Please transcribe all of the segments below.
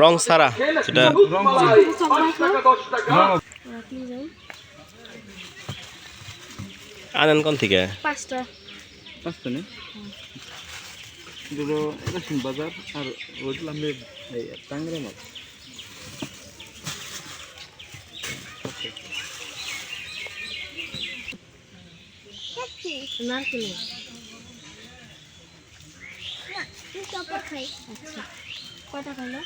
রং সারা সেটা আনেন কোন থেকে? পাঁচটা নেই বাজার আর ওইগুলো টাঙ্গরা মাছ নারকেল কয়টা খাইলো?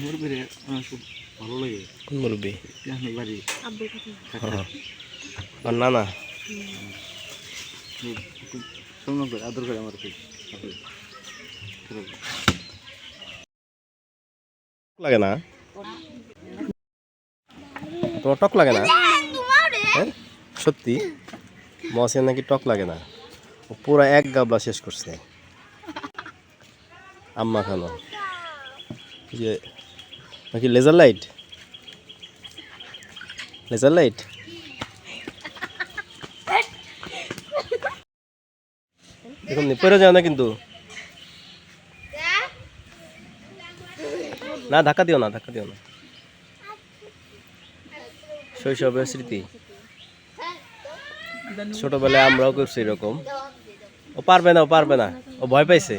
মুরগি আমার খুব ভালো লাগে। কোন মুরব্বি? বাড়ি না না আদর করে আমার লাগে না, তোমার টক লাগে না? হ্যাঁ সত্যি মসিন নাকি টক লাগে না, ও পুরো এক গাবলা শেষ করছে আম্মা খানো। যে নাকি লেজার লাইট, লেজার লাইট দেখুন পড়ে যাও না কিন্তু, না ধাক্কা দিও না, ধাক্কা দিও না। শৈশবের স্মৃতি, ছোটবেলায় আমরাও করছি এরকম। ও পারবে না, ও পারবে না, ও ভয় পাইছে।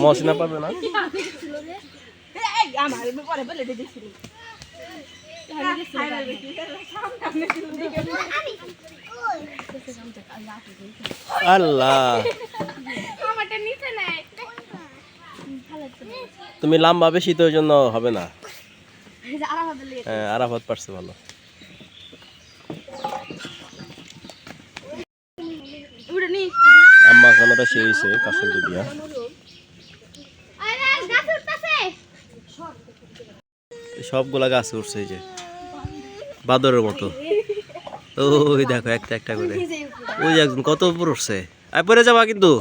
মহসিনা পারবে না। আল্লাহ তুমি লম্বা বেশি তো ওই জন্য হবে না। হ্যাঁ আরাফাত পারছে ভালো। আম্মা খানাটা সেই হয়েছে কাসল দিয়া। সবগুলা গাছ উঠছে এই যে বাদরের মতো। ওই দেখো একটা একটা করে, ওই একজন কত উপর উঠছে। আর পরে যাবা কিন্তু।